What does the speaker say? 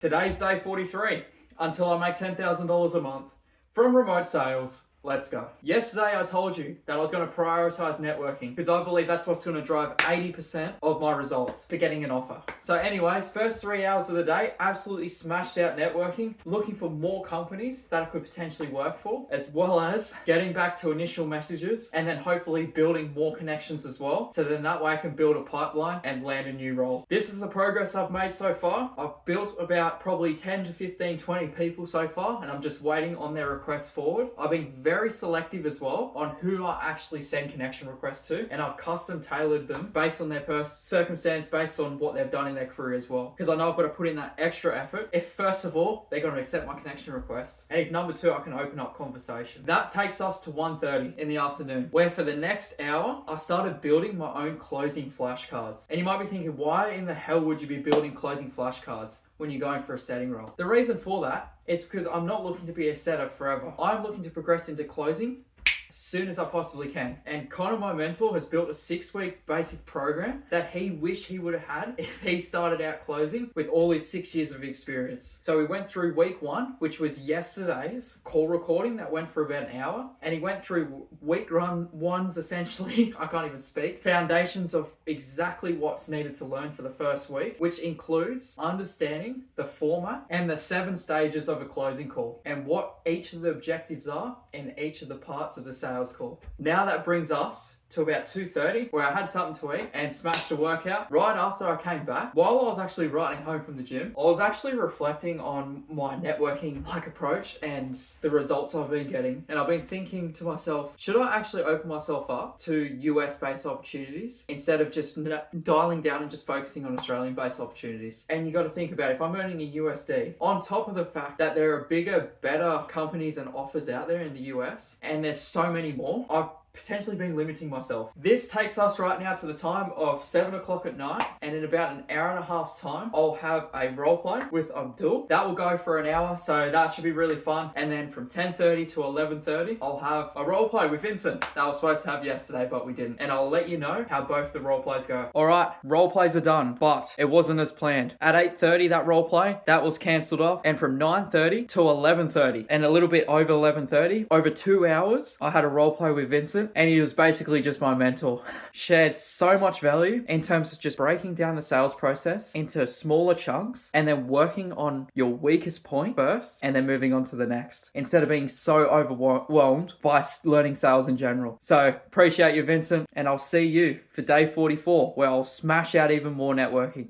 Today's day 43, until I make $10,000 a month from remote sales. Let's go. Yesterday I told you that I was going to prioritize networking because I believe that's what's going to drive 80% of my results for getting an offer. So anyways, first 3 hours of the day, absolutely smashed out networking, looking for more companies that I could potentially work for, as well as getting back to initial messages and then hopefully building more connections as well. So then that way I can build a pipeline and land a new role. This is the progress I've made so far. I've built about probably 10 to 15, 20 people so far, and I'm just waiting on their requests forward. I've been very selective as well on who I actually send connection requests to, and I've custom tailored them based on their circumstance, based on what they've done in their career as well, because I know I've got to put in that extra effort if first of all they're going to accept my connection request, and if number two I can open up conversation. That takes us to 1:30 in the afternoon, where for the next hour I started building my own closing flashcards. And you might be thinking, why in the hell would you be building closing flashcards when you're going for a setting role? The reason for that is because I'm not looking to be a setter forever. I'm looking to progress into closing as soon as I possibly can. And Connor, my mentor, has built a 6-week basic program that he wished he would have had if he started out closing with all his 6 years of experience. So we went through week 1, which was yesterday's call recording that went for about an hour. And he went through week ones essentially, I can't even speak, foundations of exactly what's needed to learn for the first week, which includes understanding the format and the 7 stages of a closing call and what each of the objectives are in each of the parts of the sales call. Now that brings us to about 2:30, where I had something to eat and smashed a workout. Right after I came back, while I was actually riding home from the gym, I was actually reflecting on my networking approach and the results I've been getting. And I've been thinking to myself, should I actually open myself up to US-based opportunities instead of just dialing down and just focusing on Australian-based opportunities? And you got to think about, if I'm earning a USD, on top of the fact that there are bigger, better companies and offers out there in the US, and there's so many more, I've potentially been limiting myself. This takes us right now to the time of 7 o'clock at night, and in about an hour and a half's time I'll have a role play with Abdul. That will go for an hour, so that should be really fun. And then from 10:30 to 11:30 I'll have a role play with Vincent that I was supposed to have yesterday but we didn't, and I'll let you know how both the role plays go. Alright, role plays are done, but it wasn't as planned. At 8:30 that role play, that was cancelled off, and from 9:30 to 11:30 and a little bit over 11:30, over 2 hours, I had a role play with Vincent. And he was basically just my mentor. Shared so much value in terms of just breaking down the sales process into smaller chunks and then working on your weakest point first and then moving on to the next, instead of being so overwhelmed by learning sales in general. So appreciate you, Vincent, and I'll see you for day 44, where I'll smash out even more networking.